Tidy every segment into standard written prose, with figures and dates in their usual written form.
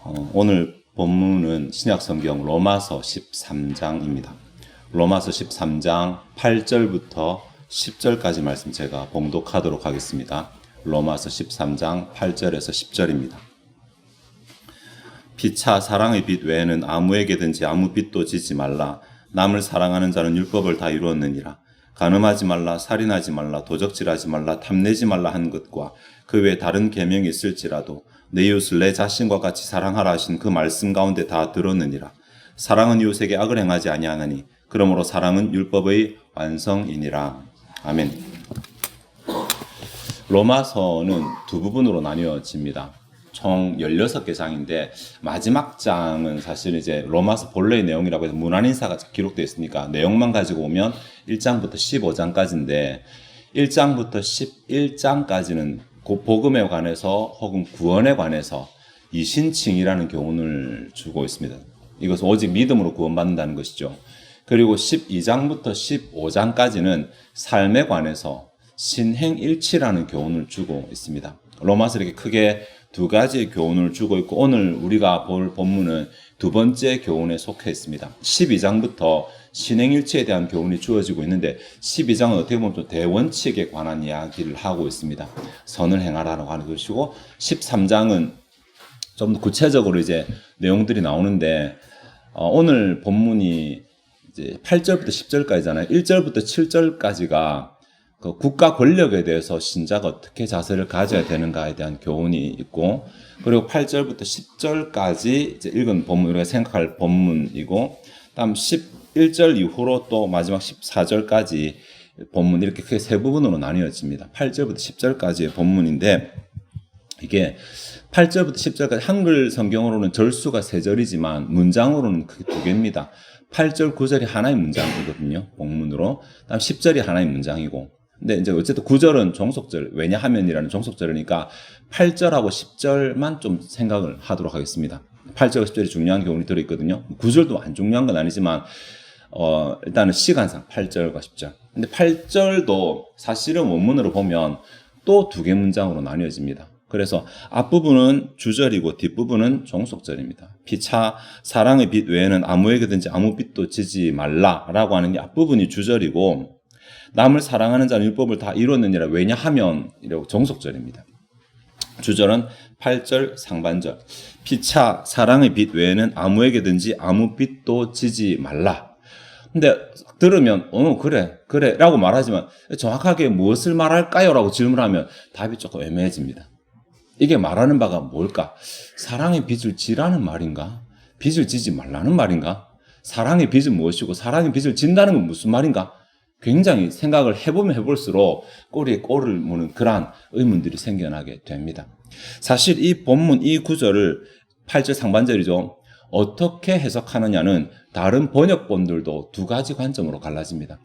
오늘 본문은 신약성경 로마서 13장입니다. 로마서 13장 8절부터 10절까지 말씀 제가 봉독하도록 하겠습니다. 로마서 13장 8절에서 10절입니다. 피차 사랑의 빚 외에는 아무에게든지 아무 빚도 지지 말라. 남을 사랑하는 자는 율법을 다 이루었느니라. 간음하지 말라, 살인하지 말라, 도적질하지 말라, 탐내지 말라 한 것과 그 외에 다른 계명이 있을지라도 내 이웃을 내 자신과 같이 사랑하라 하신 그 말씀 가운데 다 들었느니라. 사랑은 이웃에게 악을 행하지 아니하나니 그러므로 사랑은 율법의 완성이니라. 아멘. 로마서는 두 부분으로 나뉘어집니다. 총 16개 장인데 마지막 장은 사실 이제 로마서 본래의 내용이라고 해서 문안인사가 기록되어 있으니까 내용만 가지고 오면 1장부터 15장까지인데 1장부터 11장까지는 복음에 관해서 혹은 구원에 관해서 이신칭이라는 교훈을 주고 있습니다. 이것은 오직 믿음으로 구원받는다는 것이죠. 그리고 12장부터 15장까지는 삶에 관해서 신행일치라는 교훈을 주고 있습니다. 로마서 이렇게 크게 두 가지의 교훈을 주고 있고 오늘 우리가 볼 본문은 두 번째 교훈에 속해 있습니다. 12장부터 신행일치에 대한 교훈이 주어지고 있는데 12장은 어떻게 보면 또 대원칙에 관한 이야기를 하고 있습니다. 선을 행하라고 하는 것이고 13장은 좀 더 구체적으로 이제 내용들이 나오는데 오늘 본문이 이제 8절부터 10절까지잖아요. 1절부터 7절까지가 그 국가 권력에 대해서 신자가 어떻게 자세를 가져야 되는가에 대한 교훈이 있고, 그리고 8절부터 10절까지 이제 읽은 본문, 우리가 생각할 본문이고, 다음 11절 이후로 또 마지막 14절까지 본문, 이렇게 크게 세 부분으로 나뉘어집니다. 8절부터 10절까지의 본문인데, 이게 8절부터 10절까지 한글 성경으로는 절수가 세 절이지만 문장으로는 크게 두 개입니다. 8절, 9절이 하나의 문장이거든요. 본문으로. 다음 10절이 하나의 문장이고. 근데 이제 어쨌든 9절은 종속절, 왜냐하면이라는 종속절이니까 8절하고 10절만 좀 생각을 하도록 하겠습니다. 8절과 10절이 중요한 교훈이 들어있거든요. 9절도 안 중요한 건 아니지만, 일단은 시간상 8절과 10절. 근데 8절도 사실은 원문으로 보면 또 두 개 문장으로 나뉘어집니다. 그래서 앞부분은 주절이고 뒷부분은 종속절입니다. 피차 사랑의 빚 외에는 아무에게든지 아무 빚도 지지 말라라고 하는 게 앞부분이 주절이고 남을 사랑하는 자는 율법을 다 이뤘느니라 왜냐하면 이라고 종속절입니다. 주절은 8절 상반절. 피차 사랑의 빚 외에는 아무에게든지 아무 빚도 지지 말라. 근데 들으면 그래 라고 말하지만 정확하게 무엇을 말할까요? 라고 질문하면 답이 조금 애매해집니다. 이게 말하는 바가 뭘까? 사랑의 빚을 지라는 말인가? 빚을 지지 말라는 말인가? 사랑의 빚은 무엇이고 사랑의 빚을 진다는 건 무슨 말인가? 굉장히 생각을 해보면 해볼수록 꼬리에 꼬리를 무는 그러한 의문들이 생겨나게 됩니다. 사실 이 본문 이 구절을 8절 상반절이죠. 어떻게 해석하느냐는 다른 번역본들도 두 가지 관점으로 갈라집니다.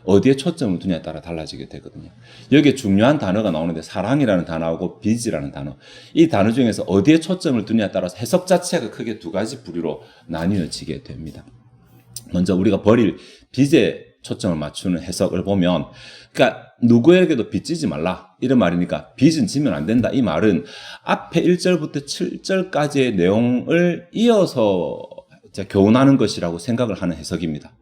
어디에 초점을 두냐에 따라 달라지게 되거든요. 여기에 중요한 단어가 나오는데 사랑이라는 단어하고 빚이라는 단어. 이 단어 중에서 어디에 초점을 두냐에 따라서 해석 자체가 크게 두 가지 부류로 나뉘어지게 됩니다. 먼저 우리가 버릴 빚에 초점을 맞추는 해석을 보면, 그러니까 누구에게도 빚지지 말라 이런 말이니까 빚은 지면 안 된다 이 말은 앞에 1절부터 7절까지의 내용을 이어서 교훈하는 것이라고 생각을 하는 해석입니다.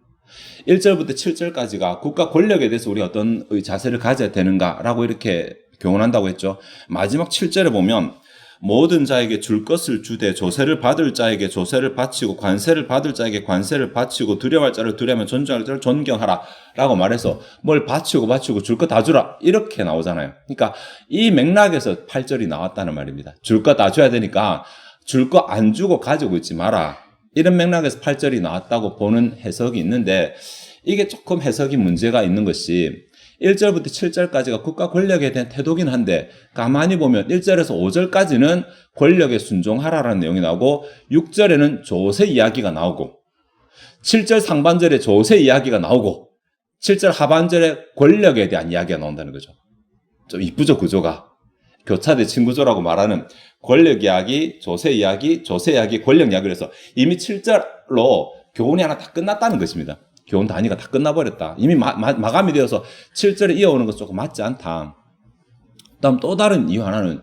1절부터 7절까지가 국가 권력에 대해서 우리 어떤 자세를 가져야 되는가라고 이렇게 교훈한다고 했죠. 마지막 7절에 보면 모든 자에게 줄 것을 주되 조세를 받을 자에게 조세를 바치고 관세를 받을 자에게 관세를 바치고 두려워할 자를 두려워하며 존경할 자를 존경하라 라고 말해서 뭘 바치고 줄 거 다 주라 이렇게 나오잖아요. 그러니까 이 맥락에서 8절이 나왔다는 말입니다. 줄 거 다 줘야 되니까 줄 거 안 주고 가지고 있지 마라. 이런 맥락에서 8절이 나왔다고 보는 해석이 있는데 이게 조금 해석이 문제가 있는 것이 1절부터 7절까지가 국가 권력에 대한 태도긴 한데 가만히 보면 1절에서 5절까지는 권력에 순종하라라는 내용이 나오고 6절에는 조세 이야기가 나오고 7절 상반절에 조세 이야기가 나오고 7절 하반절에 권력에 대한 이야기가 나온다는 거죠. 좀 이쁘죠 구조가. 교차대 친구조라고 말하는 권력 이야기, 조세 이야기, 권력 이야기를 해서 이미 7절로 교훈이 하나 다 끝났다는 것입니다. 교훈 단위가 다 끝나버렸다. 이미 마감이 되어서 7절에 이어오는 것 조금 맞지 않다. 다음 또 다른 이유 하나는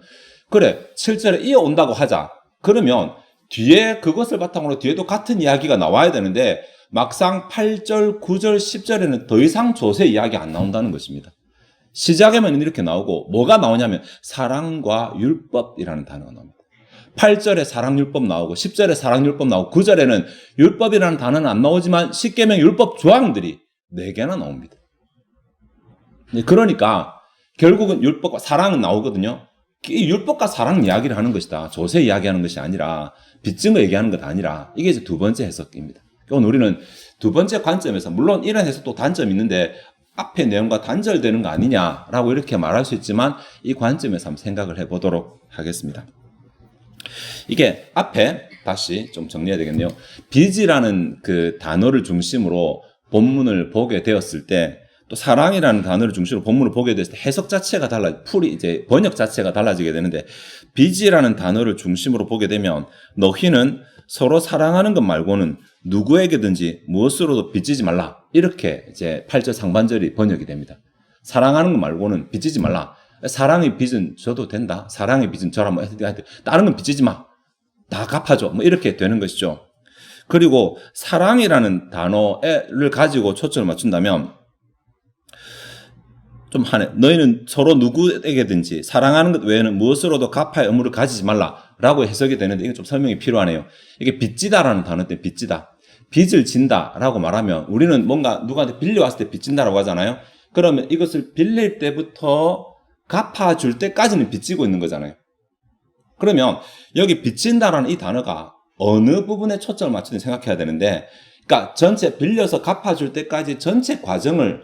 그래 7절에 이어온다고 하자. 그러면 뒤에 그것을 바탕으로 뒤에도 같은 이야기가 나와야 되는데 막상 8절, 9절, 10절에는 더 이상 조세 이야기 안 나온다는 것입니다. 시작에만 이렇게 나오고 뭐가 나오냐면 사랑과 율법이라는 단어가 나옵니다. 8절에 사랑율법 나오고 10절에 사랑율법 나오고 9절에는 율법이라는 단어는 안 나오지만 10계명 율법 조항들이 4개나 나옵니다. 그러니까 결국은 율법과 사랑은 나오거든요. 이 율법과 사랑 이야기를 하는 것이다. 조세 이야기하는 것이 아니라 빚진 거 얘기하는 것 아니라 이게 이제 두 번째 해석입니다. 오늘 우리는 두 번째 관점에서 물론 이런 해석도 단점이 있는데 앞의 내용과 단절되는 거 아니냐라고 이렇게 말할 수 있지만 이 관점에서 한번 생각을 해보도록 하겠습니다. 이게 앞에 다시 좀 정리해야 되겠네요. 빚이라는 그 단어를 중심으로 본문을 보게 되었을 때 또 사랑이라는 단어를 중심으로 본문을 보게 됐을 때 해석 자체가 이제 번역 자체가 달라지게 되는데 빚이라는 단어를 중심으로 보게 되면 너희는 서로 사랑하는 것 말고는 누구에게든지 무엇으로도 빚지지 말라. 이렇게 이제 8절 상반절이 번역이 됩니다. 사랑하는 것 말고는 빚지지 말라. 사랑의 빚은 져도 된다. 사랑의 빚은 저라 뭐 다른 건 빚지지 마. 다 갚아줘. 뭐 이렇게 되는 것이죠. 그리고 사랑이라는 단어를 가지고 초점을 맞춘다면 좀 하네. 너희는 서로 누구에게든지 사랑하는 것 외에는 무엇으로도 갚아야 의무를 가지지 말라라고 해석이 되는데 이게 좀 설명이 필요하네요. 이게 빚지다라는 단어 때문에 빚지다. 빚을 진다라고 말하면 우리는 뭔가 누구한테 빌려왔을 때 빚진다라고 하잖아요. 그러면 이것을 빌릴 때부터 갚아줄 때까지는 빚지고 있는 거잖아요. 그러면 여기 빚진다라는 이 단어가 어느 부분에 초점을 맞추는지 생각해야 되는데 그러니까 전체 빌려서 갚아줄 때까지 전체 과정을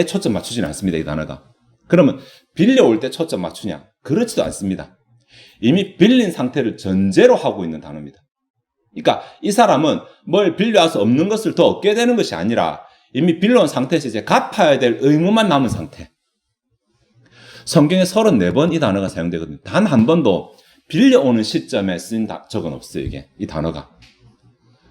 초점 맞추지는 않습니다. 이 단어가. 그러면 빌려올 때 초점 맞추냐? 그렇지도 않습니다. 이미 빌린 상태를 전제로 하고 있는 단어입니다. 그러니까 이 사람은 뭘 빌려와서 없는 것을 더 얻게 되는 것이 아니라 이미 빌려온 상태에서 이제 갚아야 될 의무만 남은 상태. 성경에 34번 이 단어가 사용되거든요. 단 한 번도 빌려오는 시점에 쓴 적은 없어요. 이 단어가.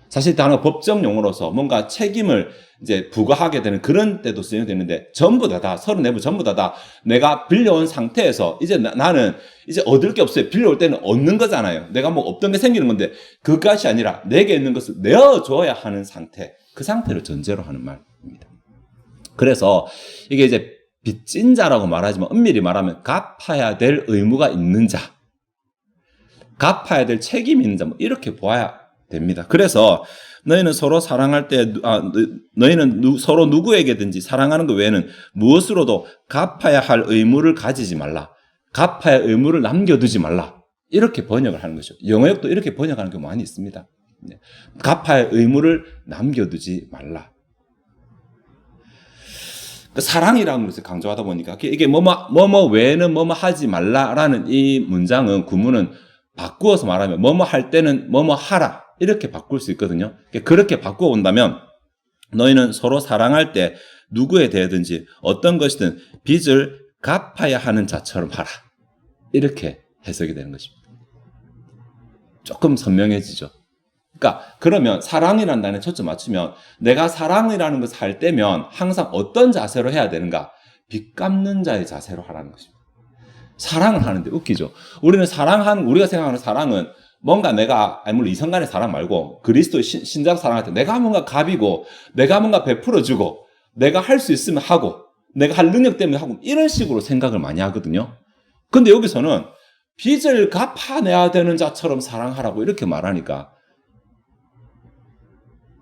사실 이 단어가 법정 용어로서 뭔가 책임을 이제 부과하게 되는 그런 때도 쓰여지는데 전부 다 34번 전부 다 내가 빌려온 상태에서 이제 나는 이제 얻을 게 없어요. 빌려올 때는 얻는 거잖아요. 내가 뭐 없던 게 생기는 건데 그것이 아니라 내게 있는 것을 내어줘야 하는 상태. 그 상태를 전제로 하는 말입니다. 그래서 이게 이제 빚진 자라고 말하지만 엄밀히 말하면 갚아야 될 의무가 있는 자, 갚아야 될 책임이 있는 자, 뭐 이렇게 보아야 됩니다. 그래서 너희는 서로 사랑할 때, 너희는 서로 누구에게든지 사랑하는 것 외에는 무엇으로도 갚아야 할 의무를 가지지 말라. 갚아야 할 의무를 남겨두지 말라. 이렇게 번역을 하는 것이죠. 영어역도 이렇게 번역하는 경우 많이 있습니다. 갚아야 할 의무를 남겨두지 말라. 사랑이라는 것을 강조하다 보니까 이게 뭐뭐 외에는 뭐뭐 하지 말라라는 이 문장은 구문은 바꾸어서 말하면 뭐뭐 할 때는 뭐뭐 하라 이렇게 바꿀 수 있거든요. 그렇게 바꾸어 본다면 너희는 서로 사랑할 때 누구에 대해든지 어떤 것이든 빚을 갚아야 하는 자처럼 하라. 이렇게 해석이 되는 것입니다. 조금 선명해지죠. 그러니까 그러면 사랑이라는 단어에 초점 맞추면 내가 사랑이라는 것을 할 때면 항상 어떤 자세로 해야 되는가? 빚 갚는 자의 자세로 하라는 것입니다. 사랑을 하는데 웃기죠. 우리가 생각하는 사랑은 뭔가 물론 이성간의 사랑 말고 그리스도 신자로 사랑할 때 내가 뭔가 값이고 내가 뭔가 베풀어주고 내가 할 수 있으면 하고 내가 할 능력 때문에 하고 이런 식으로 생각을 많이 하거든요. 근데 여기서는 빚을 갚아내야 되는 자처럼 사랑하라고 이렇게 말하니까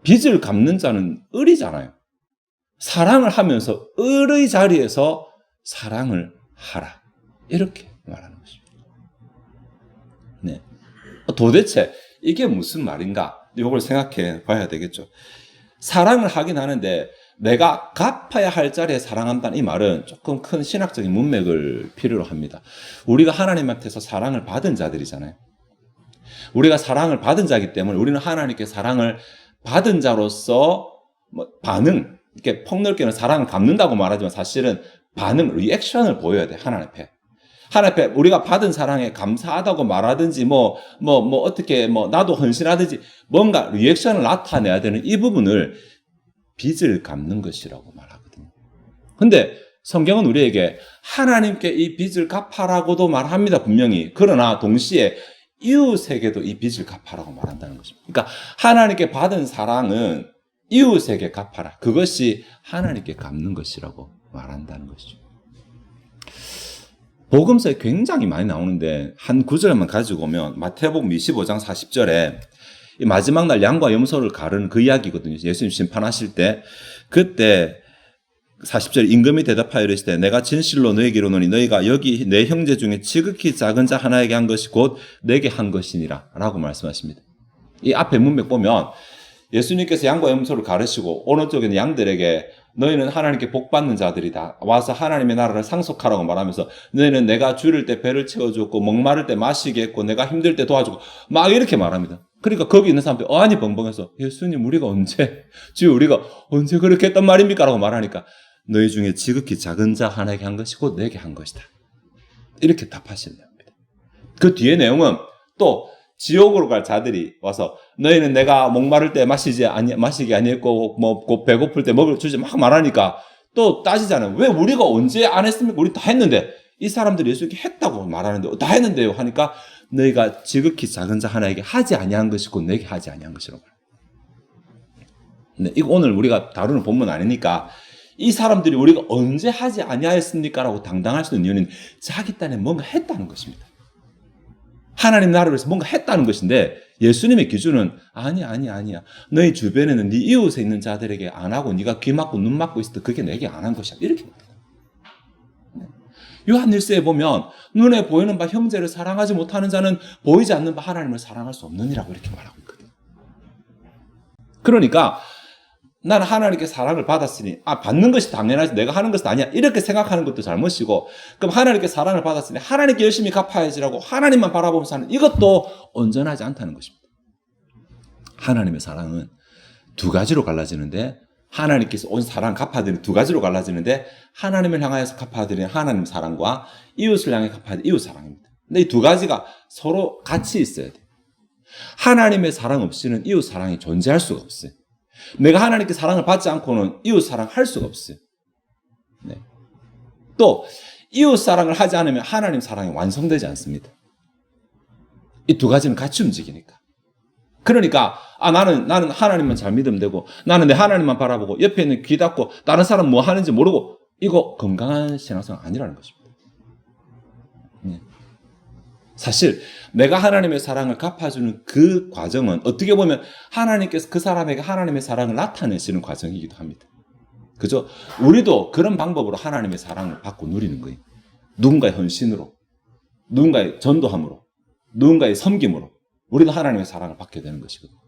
빚을 갚는 자는 을이잖아요. 사랑을 하면서 을의 자리에서 사랑을 하라. 이렇게 말하는 것입니다. 네. 도대체 이게 무슨 말인가? 이걸 생각해 봐야 되겠죠. 사랑을 하긴 하는데 내가 갚아야 할 자리에 사랑한다는 이 말은 조금 큰 신학적인 문맥을 필요로 합니다. 우리가 하나님한테서 사랑을 받은 자들이잖아요. 우리가 사랑을 받은 자이기 때문에 우리는 하나님께 사랑을 받은 자로서 반응, 이렇게 폭넓게는 사랑을 갚는다고 말하지만 사실은 반응, 리액션을 보여야 돼, 하나님 앞에. 하나님 앞에 우리가 받은 사랑에 감사하다고 말하든지 어떻게 나도 헌신하든지 뭔가 리액션을 나타내야 되는 이 부분을 빚을 갚는 것이라고 말하거든요. 근데 성경은 우리에게 하나님께 이 빚을 갚아라고도 말합니다, 분명히. 그러나 동시에 이웃에게도 이 빚을 갚아라고 말한다는 것입니다. 그러니까 하나님께 받은 사랑은 이웃에게 갚아라. 그것이 하나님께 갚는 것이라고 말한다는 것이죠. 복음서에 굉장히 많이 나오는데 한 구절만 가지고 오면 마태복음 25장 40절에 이 마지막 날 양과 염소를 가르는 그 이야기거든요. 예수님 심판하실 때 그때 40절 임금이 대답하여 이르시되 내가 진실로 너에게 이르노니 너희가 여기 내 형제 중에 지극히 작은 자 하나에게 한 것이 곧 내게 한 것이니라 라고 말씀하십니다. 이 앞에 문맥 보면 예수님께서 양과 염소를 가르시고 오른쪽에는 양들에게 너희는 하나님께 복받는 자들이다. 와서 하나님의 나라를 상속하라고 말하면서 너희는 내가 줄일 때 배를 채워주고 목마를 때 마시게 했고 내가 힘들 때 도와주고 막 이렇게 말합니다. 그러니까 거기 있는 사람들이 어안이 벙벙해서 예수님 우리가 언제 주여 우리가 언제 그렇게 했단 말입니까? 라고 말하니까 너희 중에 지극히 작은 자 하나에게 한 것이 곧 내게 한 것이다. 이렇게 답하시는 겁니다. 그 뒤에 내용은 또 지옥으로 갈 자들이 와서 너희는 내가 목마를 때 마시게 아니했고 뭐 배고플 때 먹을 주지 막 말하니까 또 따지잖아요. 왜 우리가 언제 안 했습니까? 우리 다 했는데 이 사람들이 예수님께 했다고 말하는데 다 했는데요 하니까 너희가 지극히 작은 자 하나에게 하지 아니한 것이 곧 내게 하지 아니한 것이라고. 네, 이거 오늘 우리가 다루는 본문 아니니까 이 사람들이 우리가 언제 하지 아니하였습니까? 라고 당당할 수 있는 이유는 자기 딴에 뭔가 했다는 것입니다. 하나님 나라를 위해서 뭔가 했다는 것인데 예수님의 기준은 아니야. 너희 주변에는 네 이웃에 있는 자들에게 안 하고 네가 귀 막고 눈 막고 있을 때 그게 내게 안 한 것이야. 이렇게 말합니다. 요한 1서에 보면 눈에 보이는 바 형제를 사랑하지 못하는 자는 보이지 않는 바 하나님을 사랑할 수 없느니라고 이렇게 말하고 있거든요. 그러니까 나는 하나님께 사랑을 받았으니 받는 것이 당연하지 내가 하는 것은 아니야 이렇게 생각하는 것도 잘못이고 그럼 하나님께 사랑을 받았으니 하나님께 열심히 갚아야지라고 하나님만 바라보면서 사는 이것도 온전하지 않다는 것입니다. 하나님의 사랑은 두 가지로 갈라지는데 하나님께서 온 사랑 갚아드리는 두 가지로 갈라지는데 하나님을 향하여서 갚아드리는 하나님 사랑과 이웃을 향해 갚아드리는 이웃 사랑입니다. 근데 이 두 가지가 서로 같이 있어야 돼요. 하나님의 사랑 없이는 이웃 사랑이 존재할 수가 없어요. 내가 하나님께 사랑을 받지 않고는 이웃 사랑할 수가 없어요. 네. 또 이웃 사랑을 하지 않으면 하나님 사랑이 완성되지 않습니다. 이 두 가지는 같이 움직이니까. 그러니까 나는 하나님만 잘 믿으면 되고 나는 내 하나님만 바라보고 옆에 있는 귀 닫고 다른 사람 뭐 하는지 모르고 이거 건강한 신앙생활 아니라는 것입니다. 네. 사실 내가 하나님의 사랑을 갚아주는 그 과정은 어떻게 보면 하나님께서 그 사람에게 하나님의 사랑을 나타내시는 과정이기도 합니다. 그죠? 우리도 그런 방법으로 하나님의 사랑을 받고 누리는 거예요. 누군가의 헌신으로, 누군가의 전도함으로, 누군가의 섬김으로 우리도 하나님의 사랑을 받게 되는 것이거든요.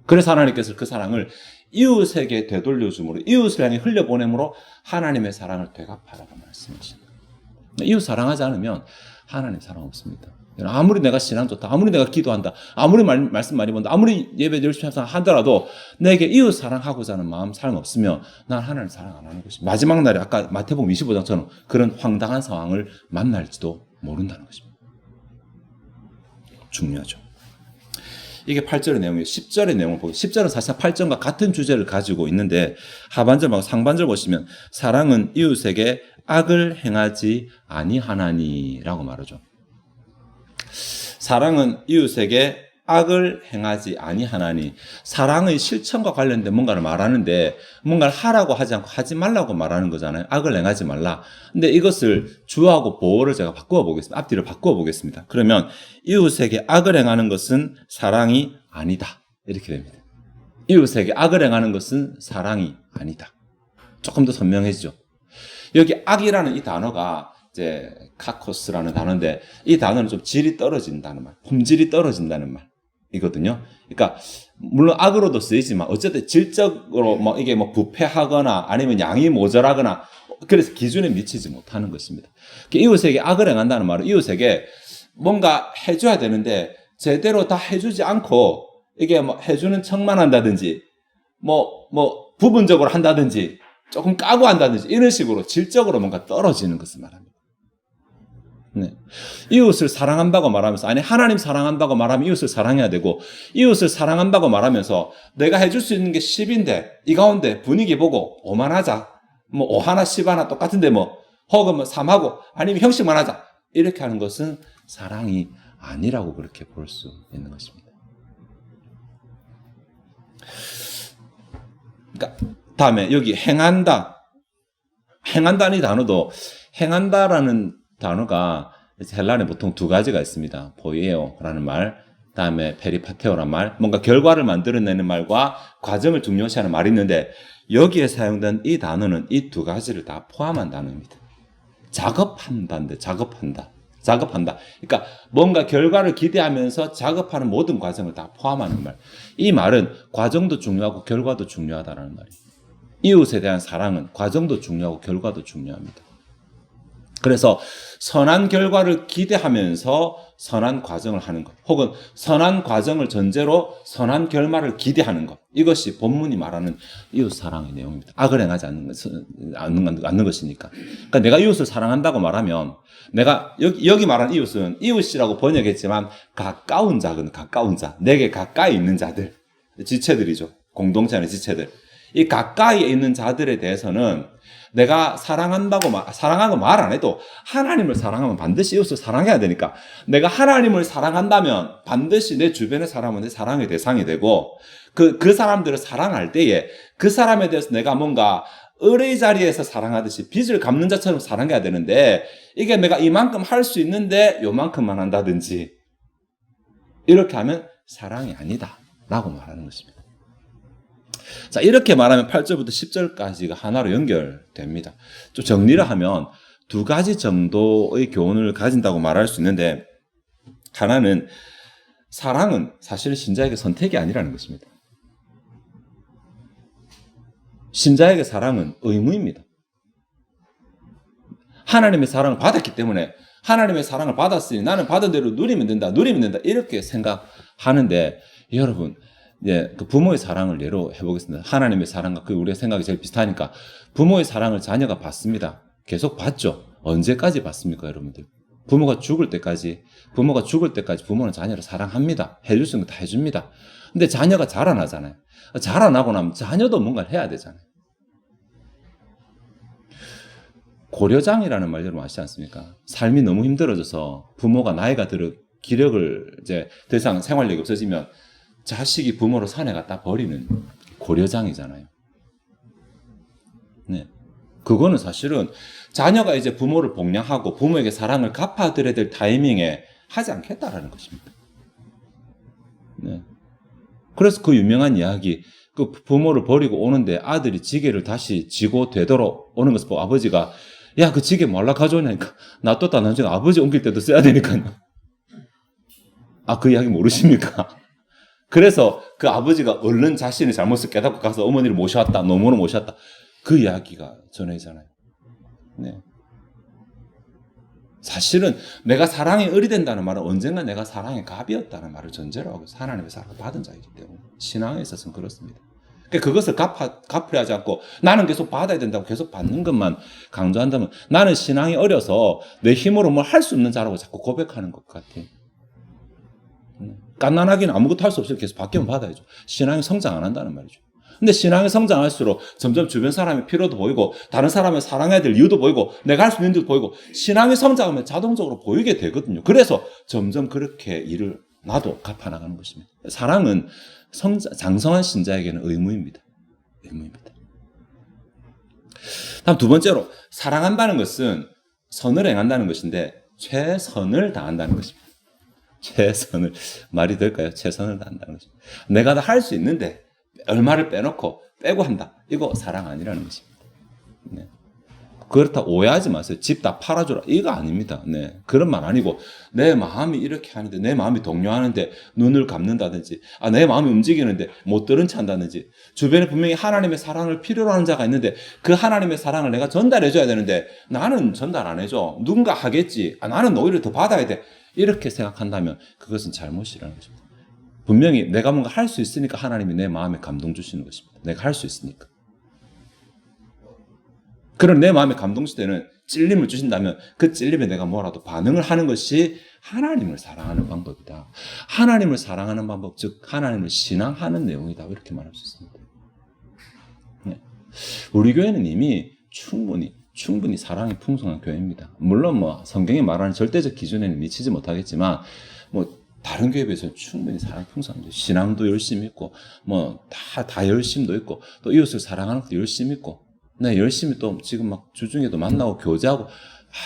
그래서 하나님께서 그 사랑을 이웃에게 되돌려줌으로 이웃을 향해 흘려보내므로 하나님의 사랑을 되갚아라고 말씀하십니다. 이웃 사랑하지 않으면 하나님 사랑 없습니다. 아무리 내가 신앙 좋다, 아무리 내가 기도한다, 아무리 말씀 많이 본다, 아무리 예배 열심히 하더라도 내게 이웃 사랑하고자 하는 마음, 삶 없으면 난 하나님 사랑 안 하는 것입니다. 마지막 날에 아까 마태복음 25장처럼 그런 황당한 상황을 만날지도 모른다는 것입니다. 중요하죠. 이게 8절의 내용이에요. 10절의 내용을 보고 10절은 사실 8절과 같은 주제를 가지고 있는데 하반절하고 상반절 보시면 사랑은 이웃에게 악을 행하지 아니하나니라고 말하죠. 사랑은 이웃에게 악을 행하지 아니하나니 사랑의 실천과 관련된 뭔가를 말하는데 뭔가를 하라고 하지 않고 하지 말라고 말하는 거잖아요. 악을 행하지 말라. 근데 이것을 주어하고 보어를 제가 바꾸어 보겠습니다. 앞뒤를 바꾸어 보겠습니다. 그러면 이웃에게 악을 행하는 것은 사랑이 아니다. 이렇게 됩니다. 이웃에게 악을 행하는 것은 사랑이 아니다. 조금 더 선명해지죠. 여기 악이라는 이 단어가 이제 카코스라는 단어인데 이 단어는 좀 질이 떨어진다는 말, 품질이 떨어진다는 말이거든요. 그러니까 물론 악으로도 쓰이지만 어쨌든 질적으로 뭐 이게 뭐 부패하거나 아니면 양이 모자라거나 그래서 기준에 미치지 못하는 것입니다. 이웃에게 악을 행한다는 말은 이웃에게 뭔가 해줘야 되는데 제대로 다 해주지 않고 이게 뭐 해주는 척만 한다든지 뭐 부분적으로 한다든지 조금 까고 한다든지 이런 식으로 질적으로 뭔가 떨어지는 것을 말합니다. 네. 이웃을 사랑한다고 말하면서 아니 하나님 사랑한다고 말하면 이웃을 사랑해야 되고 이웃을 사랑한다고 말하면서 내가 해줄 수 있는 게 10인데 이 가운데 분위기 보고 5만 하자 뭐 5 하나 10 하나 똑같은데 뭐 혹은 뭐 3하고 아니면 형식만 하자 이렇게 하는 것은 사랑이 아니라고 그렇게 볼 수 있는 것입니다. 그러니까 다음에 여기 행한다. 행한다는 이 단어도 행한다라는 단어가 헬라어에 보통 두 가지가 있습니다. 보이에오라는 말, 다음에 페리파테오라는 말, 뭔가 결과를 만들어내는 말과 과정을 중요시하는 말이 있는데 여기에 사용된 이 단어는 이 두 가지를 다 포함한 단어입니다. 작업한다인데 작업한다. 그러니까 뭔가 결과를 기대하면서 작업하는 모든 과정을 다 포함하는 말. 이 말은 과정도 중요하고 결과도 중요하다라는 말이에요. 이웃에 대한 사랑은 과정도 중요하고 결과도 중요합니다. 그래서 선한 결과를 기대하면서 선한 과정을 하는 것, 혹은 선한 과정을 전제로 선한 결말을 기대하는 것, 이것이 본문이 말하는 이웃 사랑의 내용입니다. 악을 행하지 않는 것이니까. 그러니까 내가 이웃을 사랑한다고 말하면 내가 여기 말한 이웃은 이웃이라고 번역했지만 가까운 자, 내게 가까이 있는 자들, 지체들이죠. 공동체 안의 지체들. 이 가까이에 있는 자들에 대해서는 내가 사랑하고 말 안 해도 하나님을 사랑하면 반드시 이웃을 사랑해야 되니까 내가 하나님을 사랑한다면 반드시 내 주변의 사람은 내 사랑의 대상이 되고 그 사람들을 사랑할 때에 그 사람에 대해서 내가 뭔가 을의 자리에서 사랑하듯이 빚을 갚는 자처럼 사랑해야 되는데 이게 내가 이만큼 할 수 있는데 요만큼만 한다든지 이렇게 하면 사랑이 아니다 라고 말하는 것입니다. 자, 이렇게 말하면 8절부터 10절까지가 하나로 연결됩니다. 좀 정리를 하면 두 가지 정도의 교훈을 가진다고 말할 수 있는데 하나는 사랑은 사실 신자에게 선택이 아니라는 것입니다. 신자에게 사랑은 의무입니다. 하나님의 사랑을 받았기 때문에 하나님의 사랑을 받았으니 나는 받은 대로 누리면 된다 이렇게 생각하는데 여러분 그 부모의 사랑을 예로 해보겠습니다. 하나님의 사랑과 우리의 생각이 제일 비슷하니까 부모의 사랑을 자녀가 받습니다. 계속 받죠. 언제까지 받습니까, 여러분들? 부모가 죽을 때까지 부모는 자녀를 사랑합니다. 해줄 수 있는 거 다 해줍니다. 근데 자녀가 자라나잖아요. 자라나고 나면 자녀도 뭔가를 해야 되잖아요. 고려장이라는 말 여러분 아시지 않습니까? 삶이 너무 힘들어져서 부모가 나이가 들어 기력을 이제 더 이상 생활력이 없어지면 자식이 부모를 산에 갖다 버리는 고려장이잖아요. 네. 그거는 사실은 자녀가 이제 부모를 복양하고 부모에게 사랑을 갚아드려야 될 타이밍에 하지 않겠다라는 것입니다. 네. 그래서 그 유명한 이야기, 그 부모를 버리고 오는데 아들이 지게를 다시 지고 되돌아오는 것을 보고 아버지가 야, 그 지게 몰라 가져오냐니까 놔뒀다 나중에 아버지 옮길 때도 써야 되니까요. 그 이야기 모르십니까? 그래서 그 아버지가 얼른 자신의 잘못을 깨닫고 가서 어머니를 모셔왔다, 노모를 모셔왔다. 그 이야기가 전해지잖아요. 네. 사실은 내가 사랑의 을이 된다는 말은 언젠가 내가 사랑의 갑이었다는 말을 전제로 하고 하나님의 사랑을 받은 자이기 때문에 신앙에 있어서는 그렇습니다. 그것을 갚으려 하지 않고 나는 계속 받아야 된다고 계속 받는 것만 강조한다면 나는 신앙이 어려서 내 힘으로 뭘 할 수 없는 자라고 자꾸 고백하는 것 같아요. 깐난하기는 아무것도 할 수 없이 계속 받기만 받아야죠. 신앙이 성장 안 한다는 말이죠. 근데 신앙이 성장할수록 점점 주변 사람의 필요도 보이고 다른 사람을 사랑해야 될 이유도 보이고 내가 할 수 있는 일도 보이고 신앙이 성장하면 자동적으로 보이게 되거든요. 그래서 점점 그렇게 일을 나도 갚아나가는 것입니다. 사랑은 장성한 신자에게는 의무입니다. 다음 두 번째로 사랑한다는 것은 선을 행한다는 것인데 최선을 다한다는 것입니다. 최선을 말이 될까요? 최선을 다한다는 것입니다. 내가 다 할 수 있는데 얼마를 빼놓고 빼고 한다. 이거 사랑 아니라는 것입니다. 네. 그렇다 오해하지 마세요. 집 다 팔아줘라. 이거 아닙니다. 네. 그런 말 아니고 내 마음이 이렇게 하는데 내 마음이 동요하는데 눈을 감는다든지 내 마음이 움직이는데 못 들은 체 한다든지 주변에 분명히 하나님의 사랑을 필요로 하는 자가 있는데 그 하나님의 사랑을 내가 전달해줘야 되는데 나는 전달 안 해줘. 누군가 하겠지. 나는 오히려 더 받아야 돼. 이렇게 생각한다면 그것은 잘못이라는 것입니다. 분명히 내가 뭔가 할 수 있으니까 하나님이 내 마음에 감동 주시는 것입니다. 내가 할 수 있으니까. 그런 내 마음에 감동 줄 때는 찔림을 주신다면 그 찔림에 내가 뭐라도 반응을 하는 것이 하나님을 사랑하는 방법이다. 하나님을 사랑하는 방법, 즉 하나님을 신앙하는 내용이다. 이렇게 말할 수 있습니다. 네. 우리 교회는 이미 충분히 사랑이 풍성한 교회입니다. 물론 성경이 말하는 절대적 기준에는 미치지 못하겠지만 뭐 다른 교회에 비해서는 충분히 사랑 풍성합니다. 신앙도 열심히 있고 뭐 다 열심도 있고 또 이웃을 사랑하는 것도 열심히 있고 네, 열심히 또 지금 막 주중에도 만나고 교제하고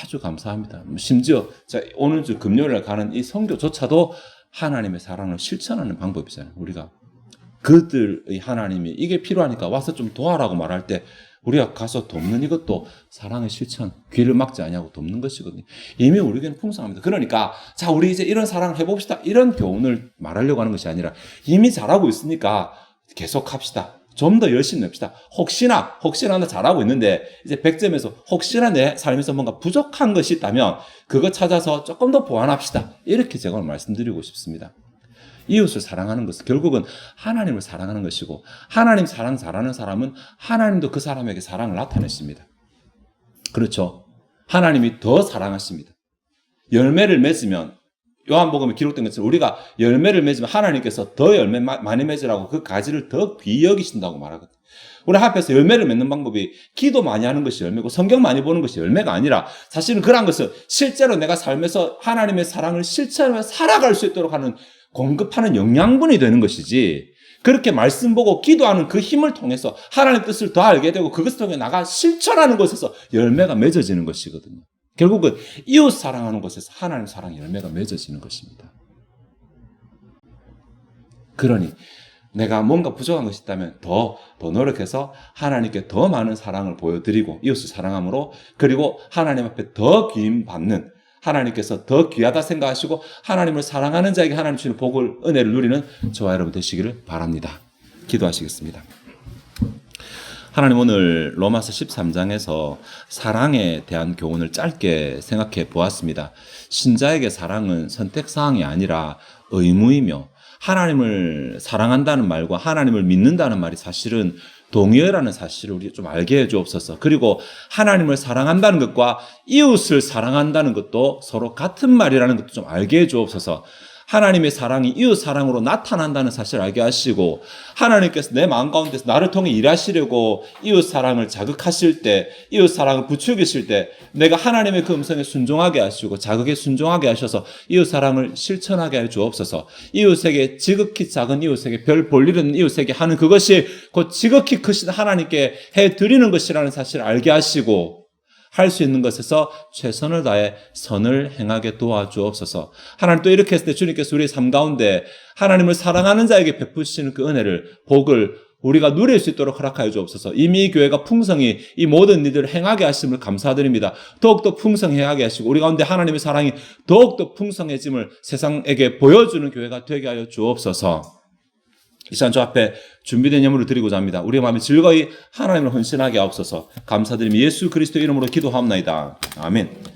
아주 감사합니다. 심지어 오늘 주 금요일에 가는 이 선교조차도 하나님의 사랑을 실천하는 방법이잖아요. 우리가 그들의 하나님이 이게 필요하니까 와서 좀 도와라고 말할 때 우리가 가서 돕는 이것도 사랑의 실천, 귀를 막지 아니하고 돕는 것이거든요. 이미 우리에게는 풍성합니다. 그러니까 자 우리 이제 이런 사랑을 해봅시다. 이런 교훈을 말하려고 하는 것이 아니라 이미 잘하고 있으니까 계속 합시다. 좀 더 열심히 냅시다. 혹시나 나 잘하고 있는데 이제 100점에서 혹시나 내 삶에서 뭔가 부족한 것이 있다면 그거 찾아서 조금 더 보완합시다. 이렇게 제가 오늘 말씀드리고 싶습니다. 이웃을 사랑하는 것은 결국은 하나님을 사랑하는 것이고 하나님 사랑 잘하는 사람은 하나님도 그 사람에게 사랑을 나타내십니다. 그렇죠? 하나님이 더 사랑하십니다. 열매를 맺으면 요한복음에 기록된 것처럼 우리가 열매를 맺으면 하나님께서 더 열매 많이 맺으라고 그 가지를 더 귀히 여기신다고 말하거든요. 우리 앞에서 열매를 맺는 방법이 기도 많이 하는 것이 열매고 성경 많이 보는 것이 열매가 아니라 사실은 그런 것은 실제로 내가 삶에서 하나님의 사랑을 실천하며 살아갈 수 있도록 하는 공급하는 영양분이 되는 것이지 그렇게 말씀 보고 기도하는 그 힘을 통해서 하나님의 뜻을 더 알게 되고 그것을 통해 나가 실천하는 것에서 열매가 맺어지는 것이거든요. 결국은 이웃 사랑하는 것에서 하나님 사랑의 열매가 맺어지는 것입니다. 그러니 내가 뭔가 부족한 것이 있다면 더 노력해서 하나님께 더 많은 사랑을 보여드리고 이웃을 사랑함으로 그리고 하나님 앞에 더 귀임 받는 하나님께서 더 귀하다 생각하시고 하나님을 사랑하는 자에게 하나님 주시는 복을 은혜를 누리는 저와 여러분 되시기를 바랍니다. 기도하시겠습니다. 하나님 오늘 로마서 13장에서 사랑에 대한 교훈을 짧게 생각해 보았습니다. 신자에게 사랑은 선택사항이 아니라 의무이며 하나님을 사랑한다는 말과 하나님을 믿는다는 말이 사실은 동의어라는 사실을 우리가 좀 알게 해주옵소서. 그리고 하나님을 사랑한다는 것과 이웃을 사랑한다는 것도 서로 같은 말이라는 것도 좀 알게 해주옵소서. 하나님의 사랑이 이웃 사랑으로 나타난다는 사실을 알게 하시고 하나님께서 내 마음 가운데서 나를 통해 일하시려고 이웃 사랑을 자극하실 때 이웃 사랑을 부추기실 때 내가 하나님의 그 음성에 순종하게 하시고 자극에 순종하게 하셔서 이웃 사랑을 실천하게 해 주옵소서. 이웃에게 지극히 작은 이웃에게 별 볼 일 없는 이웃에게 하는 그것이 곧 지극히 크신 하나님께 해드리는 것이라는 사실을 알게 하시고 할 수 있는 것에서 최선을 다해 선을 행하게 도와주옵소서. 하나님 또 이렇게 했을 때 주님께서 우리의 삶 가운데 하나님을 사랑하는 자에게 베푸시는 그 은혜를 복을 우리가 누릴 수 있도록 허락하여 주옵소서. 이미 교회가 풍성히 이 모든 일들을 행하게 하심을 감사드립니다. 더욱더 풍성하게 하시고 우리 가운데 하나님의 사랑이 더욱더 풍성해짐을 세상에게 보여주는 교회가 되게 하여 주옵소서. 이 시간 저 앞에 준비된 예물을 드리고자 합니다. 우리의 마음이 즐거이 하나님을 헌신하게 하옵소서. 감사드리며 예수 그리스도 이름으로 기도하옵나이다. 아멘.